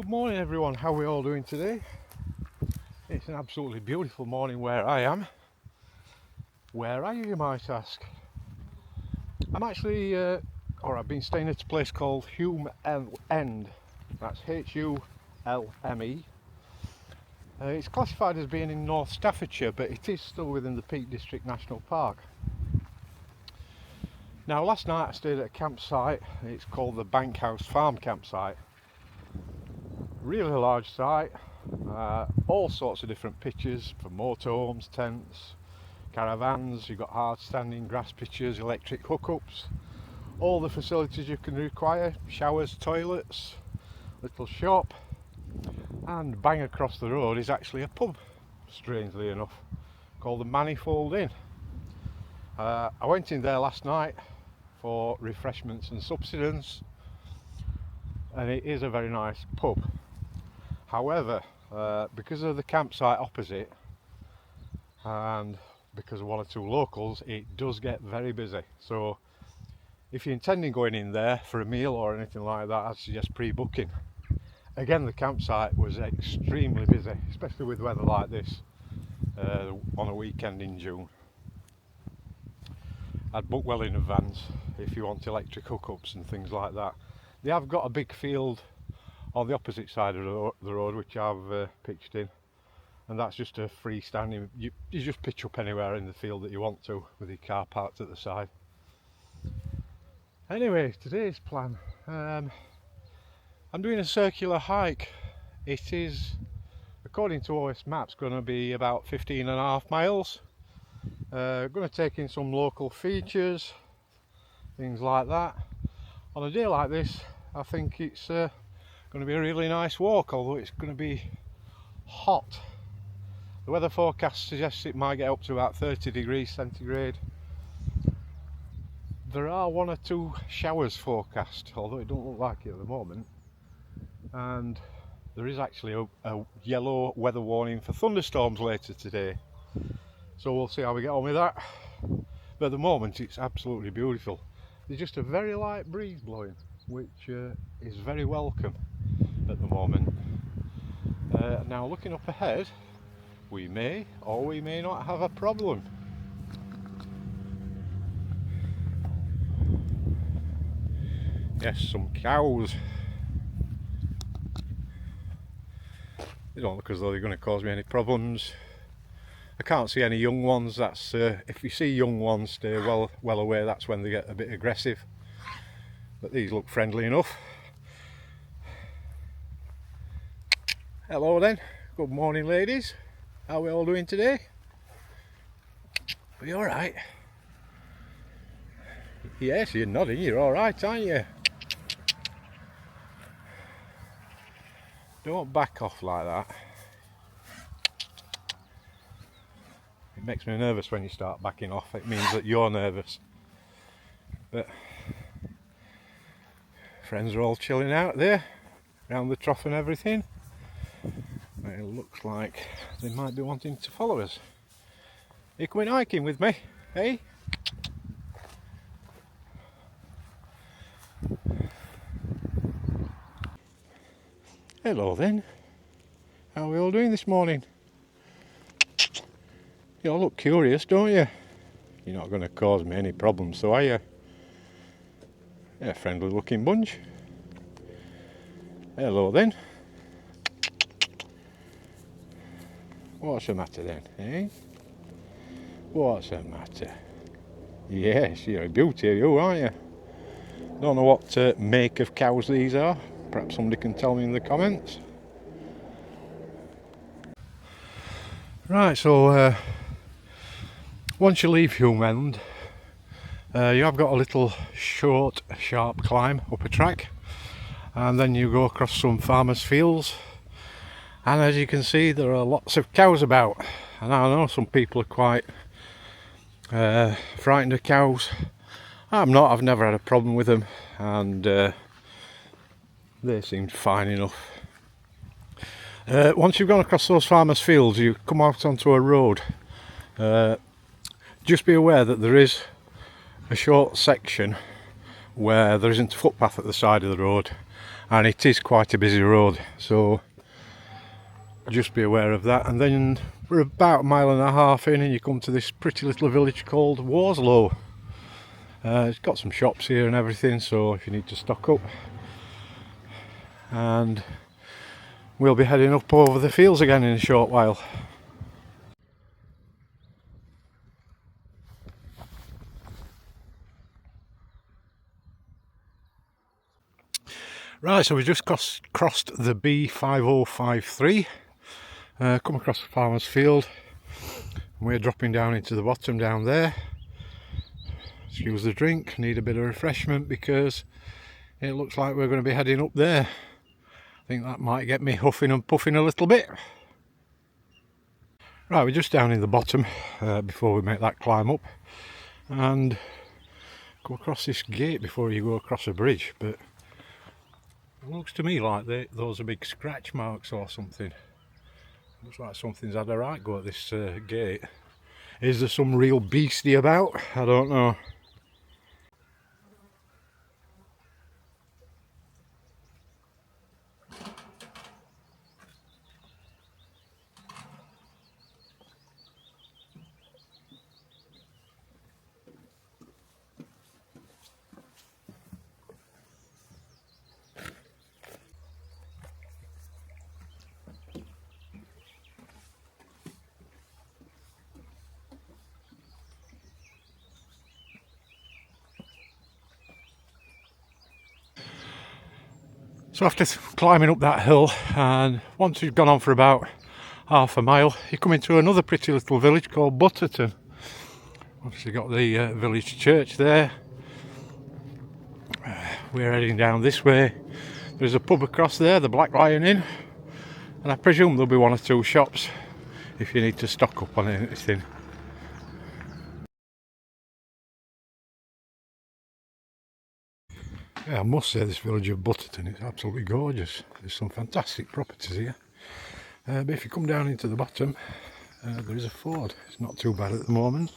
Good morning everyone, how are we all doing today? It's an absolutely beautiful morning where I am. Where are you might ask? I'm actually, I've been staying at a place called Hulme End. That's Hulme. It's classified as being in North Staffordshire, but it is still within the Peak District National Park. Now last night I stayed at a campsite. It's called the Bankhouse Farm campsite. Really large site, all sorts of different pitches for motorhomes, tents, caravans. You've got hard standing grass pitches, electric hookups, all the facilities you can require, showers, toilets, little shop, and bang across the road is actually a pub, strangely enough, called the Manifold Inn. I went in there last night for refreshments and subsistence, and it is a very nice pub. However, because of the campsite opposite and because of one or two locals, it does get very busy. So if you're intending going in there for a meal or anything like that, I'd suggest pre-booking. Again, the campsite was extremely busy, especially with weather like this on a weekend in June. I'd book well in advance if you want electric hookups and things like that. They have got a big field on the opposite side of the road, which I've pitched in, and that's just a freestanding, you just pitch up anywhere in the field that you want to with your car parked at the side. Anyway, today's plan, I'm doing a circular hike. It is, according to OS Maps, going to be about 15.5 miles. Going to take in some local features, things like that. On a day like this, I think it's going to be a really nice walk, although it's going to be hot. The weather forecast suggests it might get up to about 30 degrees centigrade. There are one or two showers forecast, although it don't look like it at the moment, and there is actually a yellow weather warning for thunderstorms later today, so we'll see how we get on with that. But at the moment it's absolutely beautiful. There's just a very light breeze blowing, which is very welcome at the moment. Now looking up ahead, we may or we may not have a problem. Yes, some cows. They don't look as though they're going to cause me any problems. I can't see any young ones. That's if you see young ones, stay well away. That's when they get a bit aggressive. But these look friendly enough. Hello then, good morning ladies. How are we all doing today? Are you alright? Yes, you're nodding, you're alright, aren't you? Don't back off like that. It makes me nervous when you start backing off. It means that you're nervous. But friends are all chilling out there, around the trough and everything. It looks like they might be wanting to follow us. Are you coming hiking with me, hey? Hello then. How are we all doing this morning? You all look curious, don't you? You're not going to cause me any problems, so are you? Yeah, friendly looking bunch. Hello then. What's the matter then, eh? What's the matter? Yes, you're a beauty, you, aren't you? Don't know what make of cows these are. Perhaps somebody can tell me in the comments. Right, so once you leave Hulme End, you have got a little short, sharp climb up a track, and then you go across some farmers' fields. And as you can see, there are lots of cows about, and I know some people are quite frightened of cows. I'm not, I've never had a problem with them, and they seem fine enough. Once you've gone across those farmers' fields, you come out onto a road. Just be aware that there is a short section where there isn't a footpath at the side of the road, and it is quite a busy road, so just be aware of that. And then we're about a mile and a half in and you come to this pretty little village called Worslow. It's got some shops here and everything, so if you need to stock up. And we'll be heading up over the fields again in a short while. Right, so we just crossed the B5053, come across the farmer's field, and we're dropping down into the bottom down there. Excuse the drink, need a bit of refreshment because it looks like we're going to be heading up there. I think that might get me huffing and puffing a little bit. Right, we're just down in the bottom before we make that climb up, and go across this gate before you go across a bridge, but it looks to me like those are big scratch marks or something. Looks like something's had a right go at this gate. Is there some real beastie about? I don't know. So after climbing up that hill, and once you've gone on for about half a mile, you come into another pretty little village called Butterton. Obviously got the village church there. We're heading down this way. There's a pub across there, the Black Lion Inn, and I presume there'll be one or two shops if you need to stock up on anything. Yeah, I must say this village of Butterton is absolutely gorgeous. There's some fantastic properties here. But if you come down into the bottom, there is a ford. It's not too bad at the moment.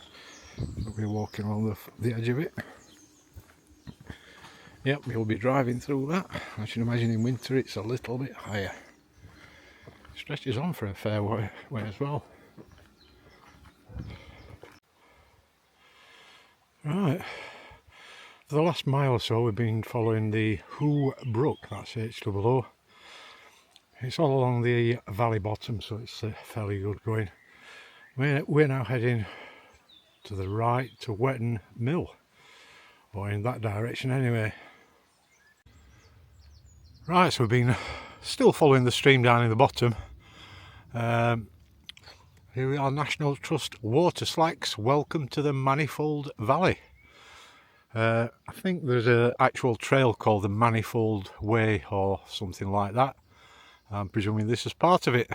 We're walking along the edge of it. Yep, we'll be driving through that. I should imagine in winter it's a little bit higher. It stretches on for a fair way as well. Right. For the last mile or so we've been following the Hulme Brook, that's H-O-O. It's all along the valley bottom, so it's fairly good going. We're now heading to the right to Wetton Mill, or in that direction anyway. Right, so we've been still following the stream down in the bottom. Here we are, National Trust Water Slacks, welcome to the Manifold Valley. I think there's an actual trail called the Manifold Way or something like that. I'm presuming this is part of it.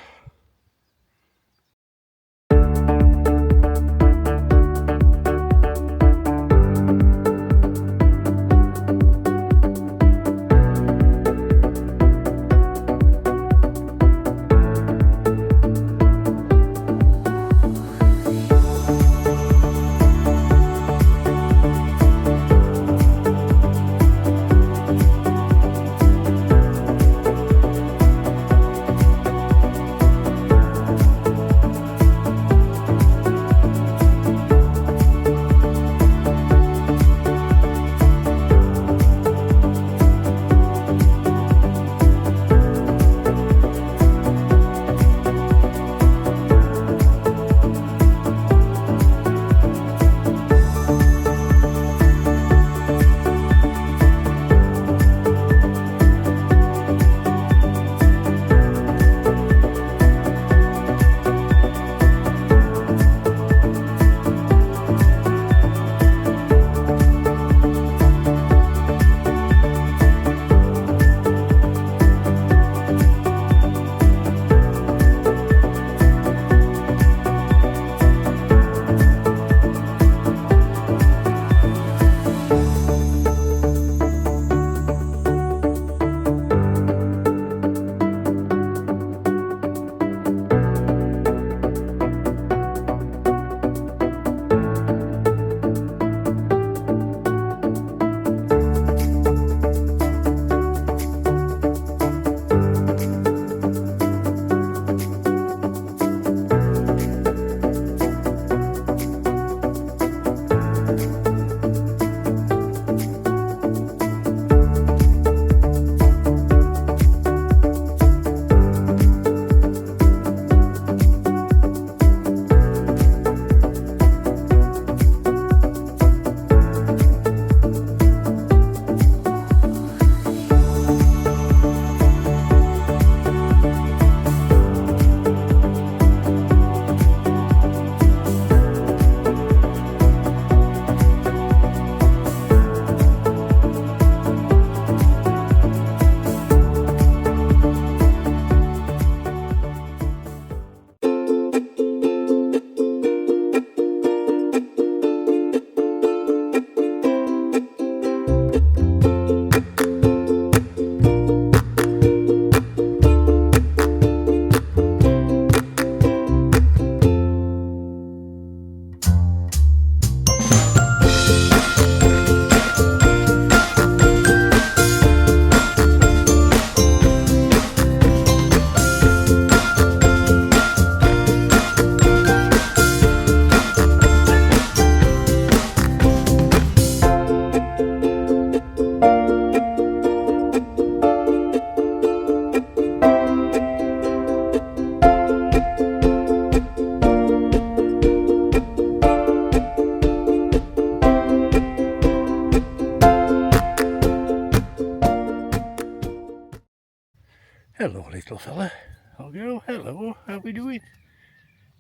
Hello, little fella. I'll go. Hello, how we doing?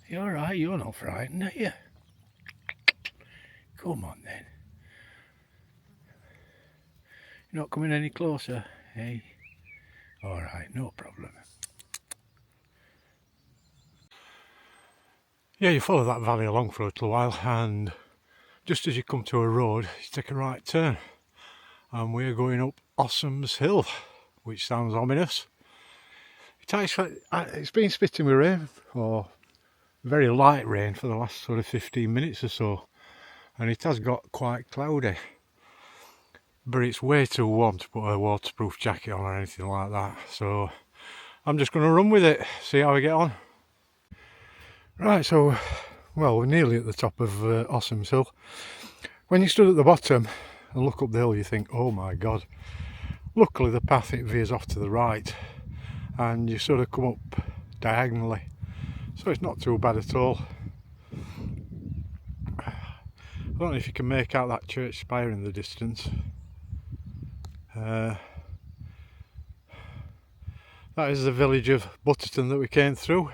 You alright? You're not frightened, are you? Come on then. You're not coming any closer, eh? Alright, no problem. Yeah, you follow that valley along for a little while, and just as you come to a road, you take a right turn, and we're going up Ossoms Hill, which sounds ominous. It's been spitting with rain, or very light rain, for the last sort of 15 minutes or so, and it has got quite cloudy. But it's way too warm to put a waterproof jacket on or anything like that, so I'm just going to run with it, see how we get on. Right, so, well, we're nearly at the top of Ossoms Hill. When you stood at the bottom and look up the hill, you think, oh my god. Luckily the path, it veers off to the right, and you sort of come up diagonally, so it's not too bad at all. I don't know if you can make out that church spire in the distance. That is the village of Butterton that we came through.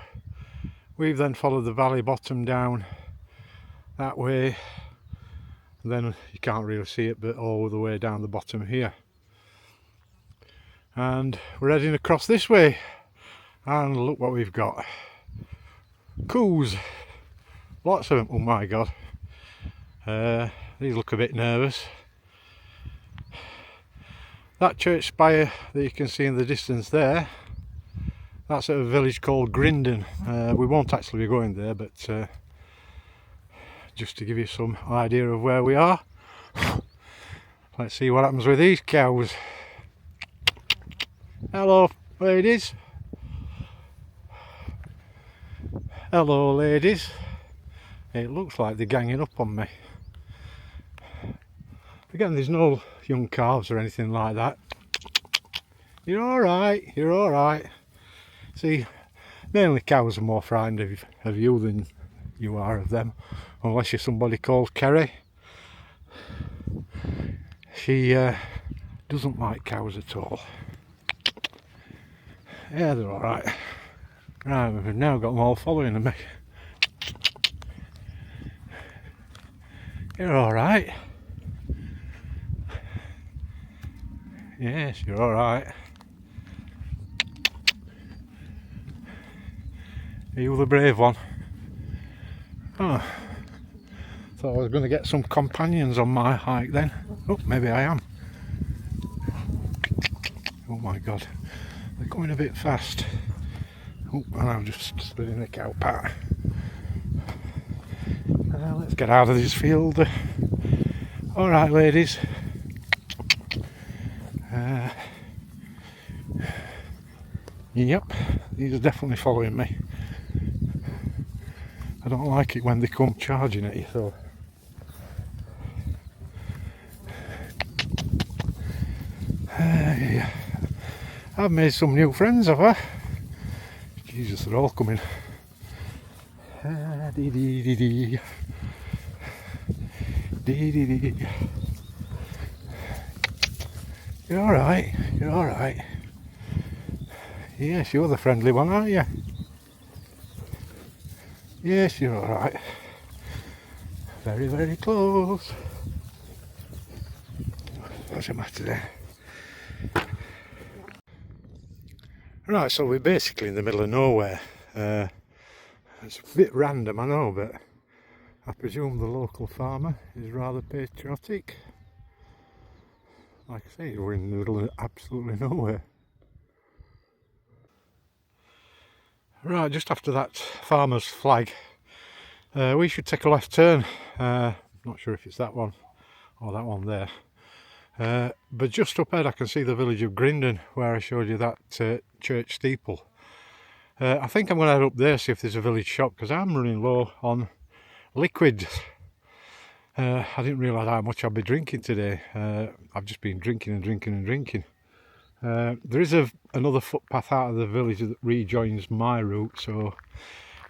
We've then followed the valley bottom down that way, and then you can't really see it, but all the way down the bottom here. And we're heading across this way, and look what we've got. Coos, lots of them. Oh my god, these look a bit nervous. That church spire that you can see in the distance there, that's at a village called Grindon. We won't actually be going there, but just to give you some idea of where we are. Let's see what happens with these cows. Hello ladies. Hello ladies. It looks like they're ganging up on me. Again, there's no young calves or anything like that. You're alright, you're alright. See, mainly cows are more frightened of you than you are of them, unless you're somebody called Kerry. She doesn't like cows at all. Yeah, they're alright. Right, we've now got them all following me. You're alright. Yes, you're alright. Are you the brave one? Oh, thought I was going to get some companions on my hike then. Oh, maybe I am. Oh my god, they're coming a bit fast. Oh, and I've just stood in a cow pat. Let's get out of this field. Alright ladies. Yep, these are definitely following me. I don't like it when they come charging at you, so. Yeah. I've made some new friends, have I? Jesus, they're all coming. Dee dee dee dee. Dee dee dee. You're alright, you're alright. Yes, you're the friendly one, aren't you? Yes, you're alright. Very, very close. What's the matter there? Right, so we're basically in the middle of nowhere. It's a bit random, I know, but I presume the local farmer is rather patriotic. Like I say, we're in the middle of absolutely nowhere. Right, just after that farmer's flag, we should take a left turn. Not sure if it's that one or that one there. But just up ahead I can see the village of Grindon, where I showed you that church steeple. I think I'm going to head up there, see if there's a village shop, because I'm running low on liquids. I didn't realise how much I'd be drinking today. I've just been drinking and drinking and drinking. There is another footpath out of the village that rejoins my route, so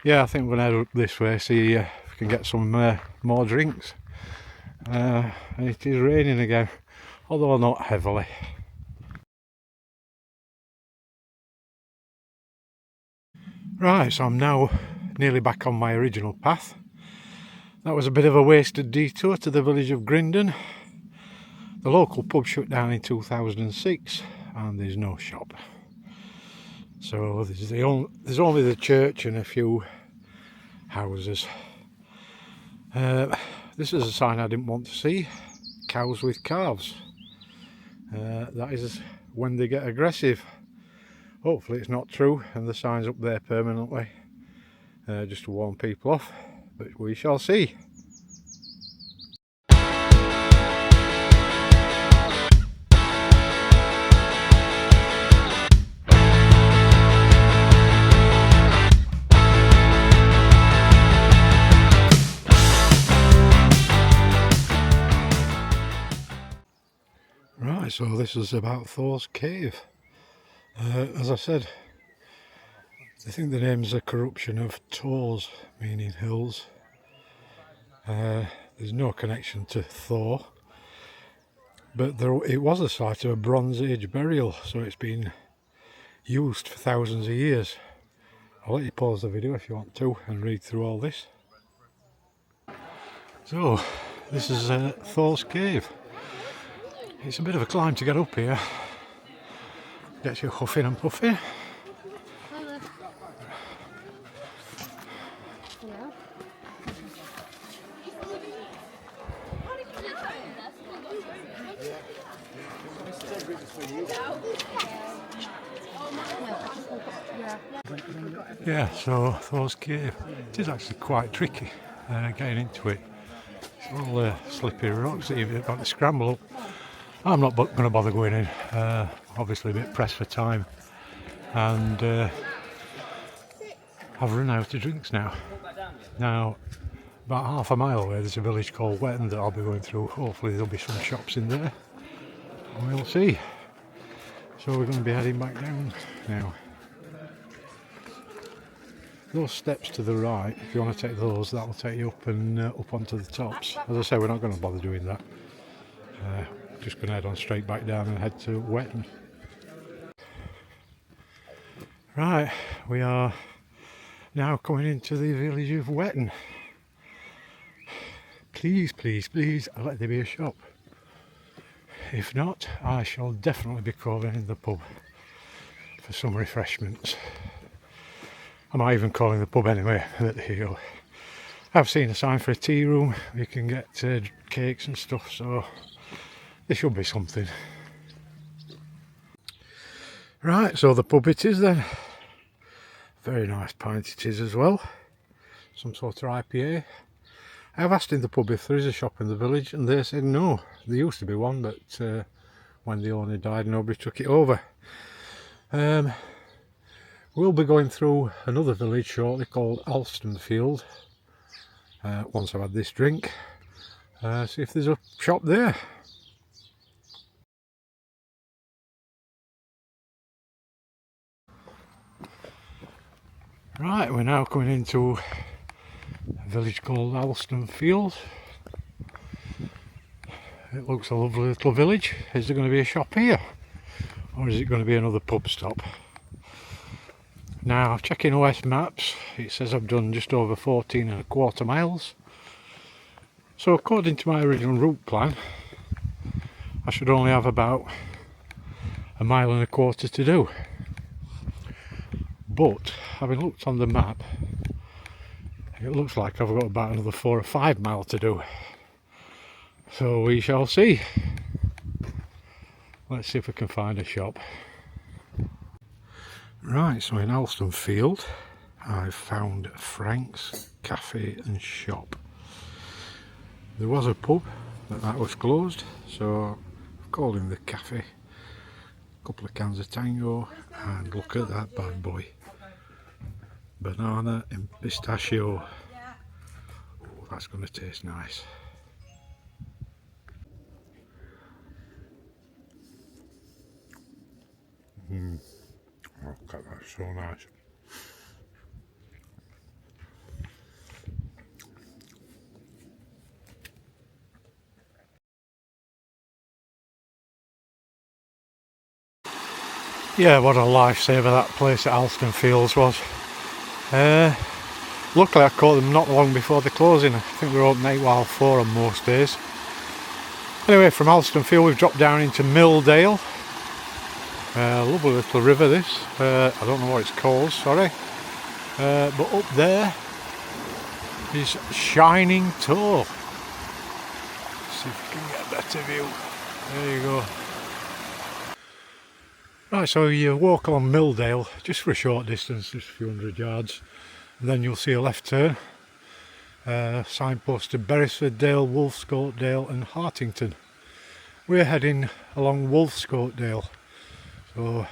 yeah, I think we're going to head up this way, see if we can get some more drinks. And it is raining again, although not heavily. Right, so I'm now nearly back on my original path. That was a bit of a wasted detour to the village of Grindon. The local pub shut down in 2006 and there's no shop. So there's only the church and a few houses. This is a sign I didn't want to see. Cows with calves. That is when they get aggressive. Hopefully it's not true and the sign's up there permanently. Just to warn people off, but we shall see. Right, so this is about Thor's Cave. As I said, I think the name's a corruption of Tors, meaning hills. There's no connection to Thor, but it was a site of a Bronze Age burial, so it's been used for thousands of years. I'll let you pause the video if you want to and read through all this. So, this is Thor's Cave. It's a bit of a climb to get up here. Gets you huffing and puffing. Yeah, so Thor's Cave. It is actually quite tricky getting into it. It's all slippery rocks that you've got to scramble up. I'm not going to bother going in. Obviously a bit pressed for time. And I've run out of drinks now. Now, about half a mile away there's a village called Hulme End that I'll be going through. Hopefully there'll be some shops in there. And we'll see. So we're going to be heading back down now. Those steps to the right, if you want to take those, that'll take you up and up onto the tops. As I say, we're not going to bother doing that. Just going to head on straight back down and head to Wetton. Right, we are now coming into the village of Wetton. Please, please, please, let there be a shop. If not, I shall definitely be calling in the pub for some refreshments. I might even call in the pub anyway, but there you go. I've seen a sign for a tea room. You can get cakes and stuff, so there should be something. Right, so the pub it is then. Very nice pint it is as well. Some sort of IPA. I have asked in the pub if there is a shop in the village and they said no. There used to be one, but when the owner died nobody took it over. We'll be going through another village shortly called Alstonfield. Once I've had this drink. See if there's a shop there. Right, we're now coming into a village called Alstonfield. It looks a lovely little village. Is there going to be a shop here? Or is it going to be another pub stop? Now, checking OS maps, it says I've done just over 14.25 miles. So according to my original route plan, I should only have about 1.25 miles to do. But, having looked on the map, it looks like I've got about another 4 or 5 miles to do. So we shall see. Let's see if we can find a shop. Right, so in Alstonfield I've found Frank's Cafe and Shop. There was a pub, but that was closed, so I've called in the cafe. A couple of cans of Tango, and look at that bad boy. Banana and pistachio. Oh, that's going to taste nice. Oh, God, that's so nice. Yeah, what a lifesaver that place at Alstonfields was. Luckily I caught them not long before the closing. I think they're open 8:04 on most days. Anyway, from Alstonfield we've dropped down into Milldale. Lovely little river this. I don't know what it's called, sorry. But up there is Shining Toe. Let's see if we can get a better view. There you go. Right, so you walk along Milldale just for a short distance, just a few hundred yards, and then you'll see a left turn. Signpost to Beresford-dale, Wolfscote-dale and Hartington. We're heading along Wolfscote-dale. So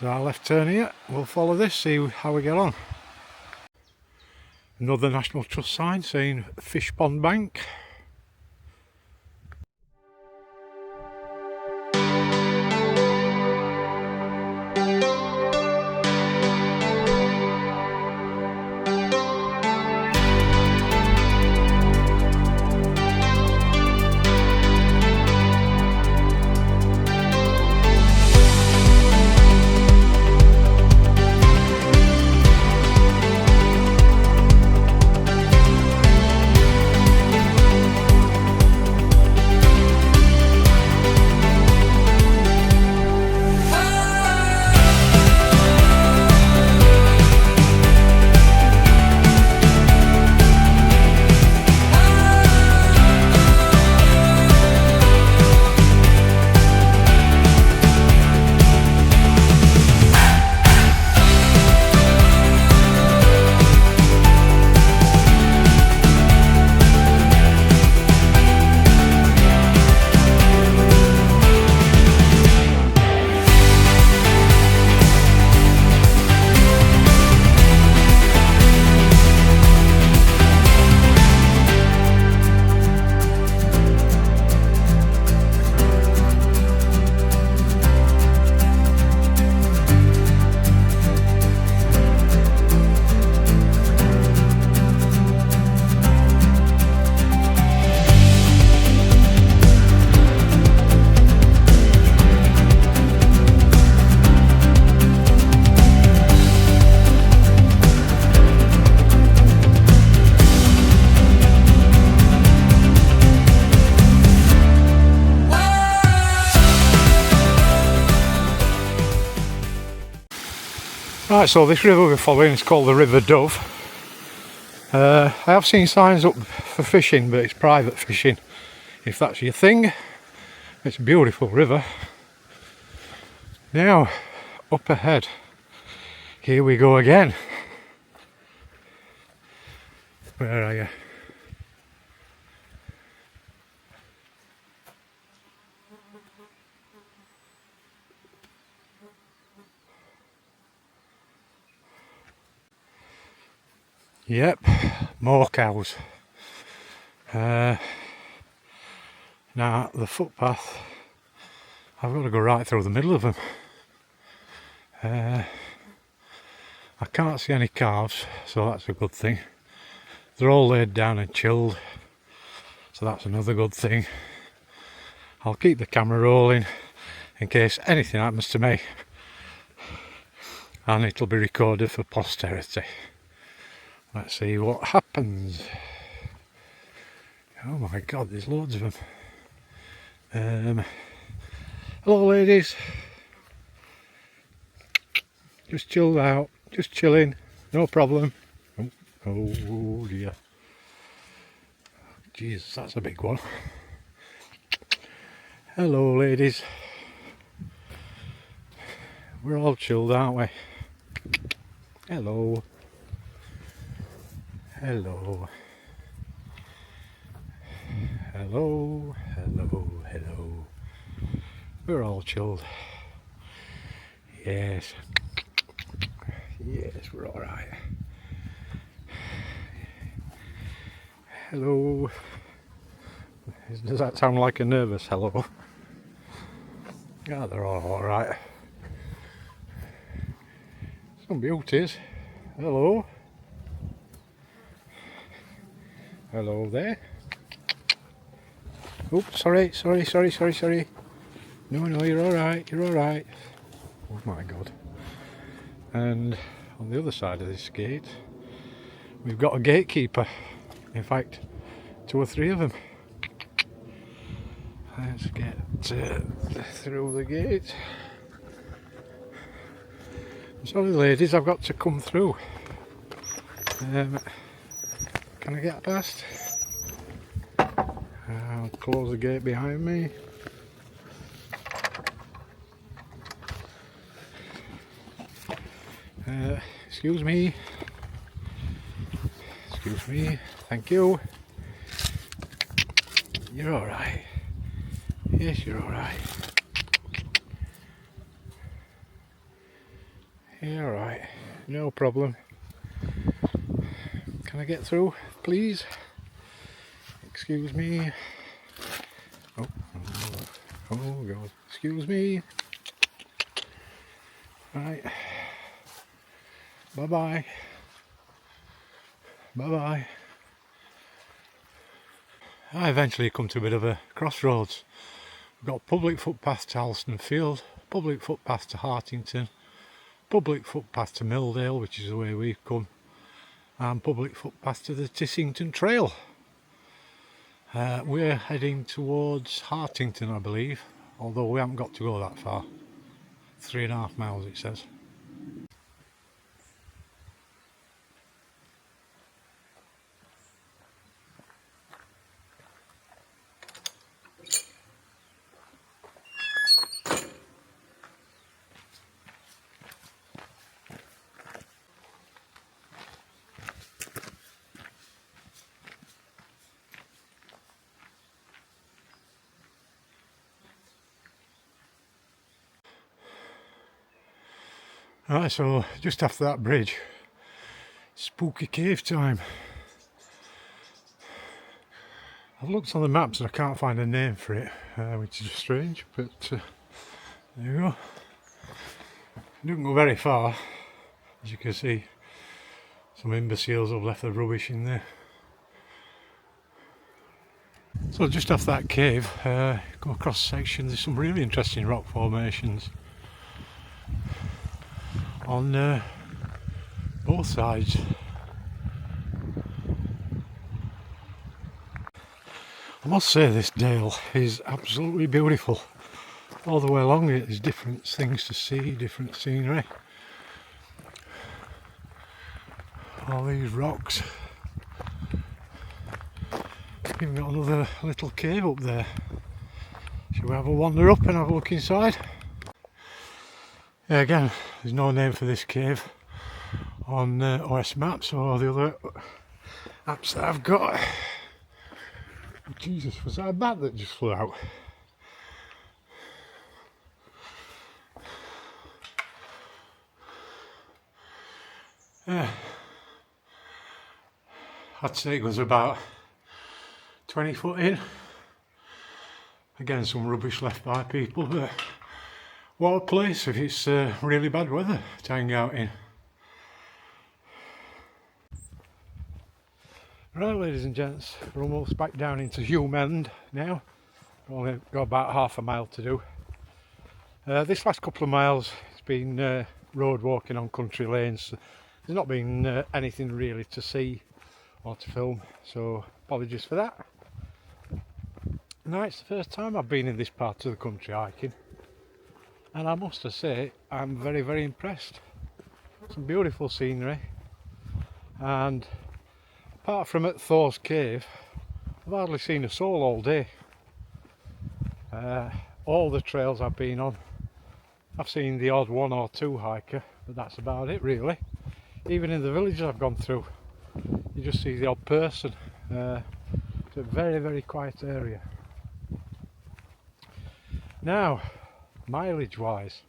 there's our left turn here. We'll follow this, see how we get on. Another National Trust sign saying Fish Pond Bank. Right, so this river we're following is called the River Dove. I have seen signs up for fishing, but it's private fishing. If that's your thing, it's a beautiful river. Now, up ahead, here we go again. Where are you? Yep, more cows. Now the footpath, I've got to go right through the middle of them. I can't see any calves, so that's a good thing. They're all laid down and chilled, so that's another good thing. I'll keep the camera rolling in case anything happens to me, and it'll be recorded for posterity. Let's see what happens. Oh my god, there's loads of them. Hello ladies. Just chilled out, just chilling, no problem. Oh dear. Jesus, that's a big one. Hello ladies. We're all chilled, aren't we? Hello. Hello. Hello, hello, hello. We're all chilled. Yes. Yes, we're alright. Hello. Does that sound like a nervous hello? Yeah, they're all alright. Some beauties. Hello. Hello there. Oops, sorry. No, you're alright, you're alright. Oh my god. And on the other side of this gate we've got a gatekeeper, in fact 2 or 3 of them. Let's get through the gate. Sorry ladies, I've got to come through. Can I get past? I'll close the gate behind me. Excuse me. Excuse me. Thank you. You're alright. Yes, you're alright. You're alright. No problem. Can I get through, please? Excuse me. Oh God. Excuse me. Right. Bye bye. Bye bye. I eventually come to a bit of a crossroads. We've got public footpath to Alston Field, public footpath to Hartington, public footpath to Milldale, which is the way we've come, and public footpath to the Tissington Trail. We're heading towards Hartington, I believe, although we haven't got to go that far. 3.5 miles it says. Right, so just after that bridge, spooky cave time. I've looked on the maps and I can't find a name for it, which is strange, but there you go. It doesn't go very far, as you can see. Some imbeciles have left the rubbish in there. So just off that cave, come across a section, there's some really interesting rock formations on both sides. I must say this dale is absolutely beautiful. All the way along it there's different things to see, different scenery. All these rocks. Even got another little cave up there. Shall we have a wander up and have a look inside? Yeah, again, there's no name for this cave on OS Maps or the other apps that I've got. Jesus, was that a bat that just flew out? Yeah. I'd say it was about 20 foot in. Again, some rubbish left by people, but what a place if it's really bad weather to hang out in. Right, ladies and gents, we're almost back down into Hulme End now. We've only got about half a mile to do. This last couple of miles it's been road walking on country lanes. There's not been anything really to see or to film, so apologies for that. Now it's the first time I've been in this part of the country hiking, and I must say I'm very, very impressed. Some beautiful scenery, and apart from at Thor's Cave, I've hardly seen a soul all day. All the trails I've been on, I've seen the odd 1 or 2 hiker, but that's about it really. Even in the villages I've gone through, you just see the odd person. It's a very, very quiet area. Now, mileage wise,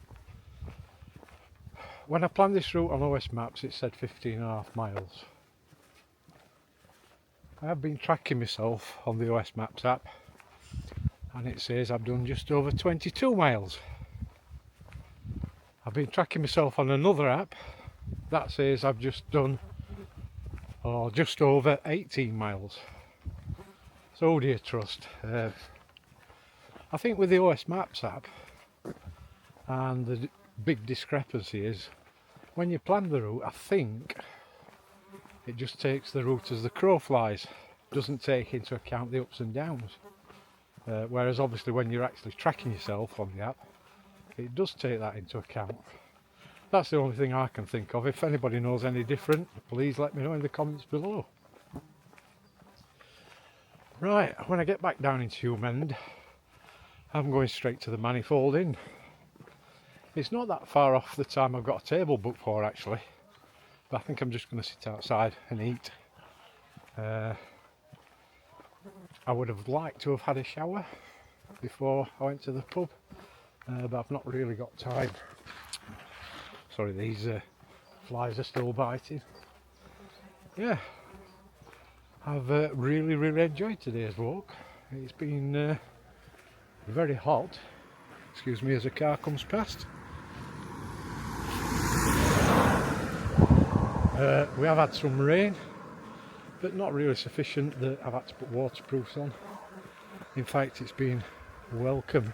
when I planned this route on OS Maps it said 15.5 miles. I have been tracking myself on the OS Maps app and it says I've done just over 22 miles. I've been tracking myself on another app that says I've just done just over 18 miles. So do you trust? I think with the OS Maps app, and the big discrepancy is when you plan the route, I think it just takes the route as the crow flies, doesn't take into account the ups and downs. Whereas obviously when you're actually tracking yourself on the app, it does take that into account. That's the only thing I can think of. If anybody knows any different, please let me know in the comments below. Right, when I get back down into Hulme End, I'm going straight to the Manifold Inn. It's not that far off the time I've got a table booked for actually, but I think I'm just going to sit outside and eat. I would have liked to have had a shower before I went to the pub, but I've not really got time. Sorry, these flies are still biting. Yeah, I've really enjoyed today's walk. It's been very hot. Excuse me as a car comes past. We have had some rain, but not really sufficient that I've had to put waterproofs on. In fact, it's been welcome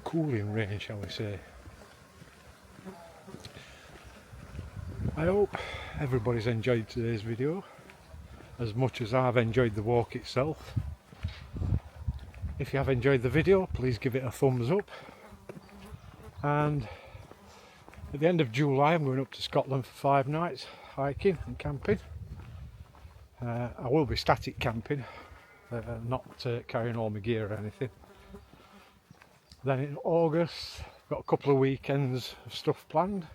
cooling rain, shall we say. I hope everybody's enjoyed today's video as much as I've enjoyed the walk itself. If you have enjoyed the video, please give it a thumbs up. And at the end of July I'm going up to Scotland for 5 nights hiking and camping. I will be static camping, not carrying all my gear or anything. Then in August I've got a couple of weekends of stuff planned,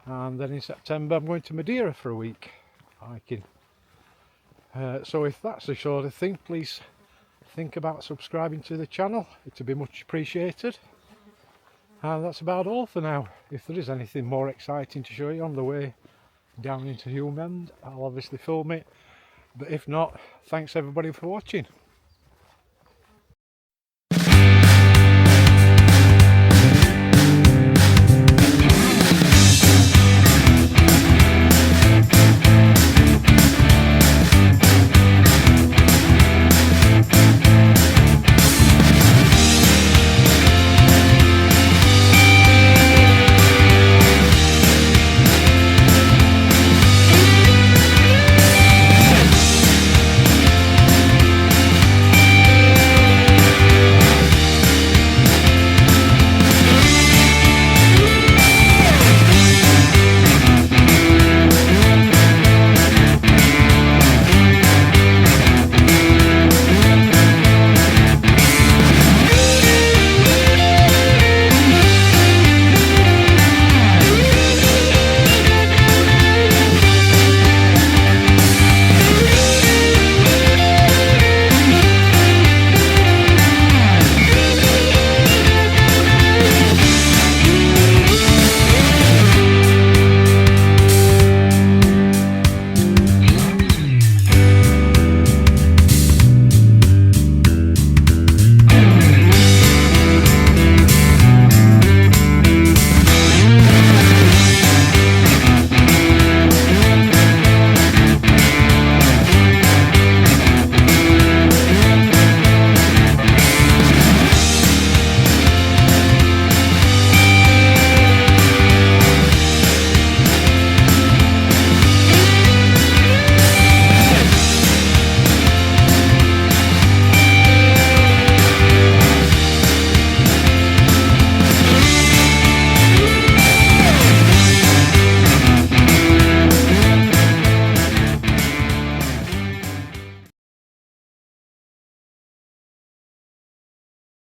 and then in September I'm going to Madeira for a week hiking. So if that's the sort of thing, please think about subscribing to the channel. It'd be much appreciated. And that's about all for now. If there is anything more exciting to show you on the way down into Hulme End, I'll obviously film it. But if not, thanks everybody for watching.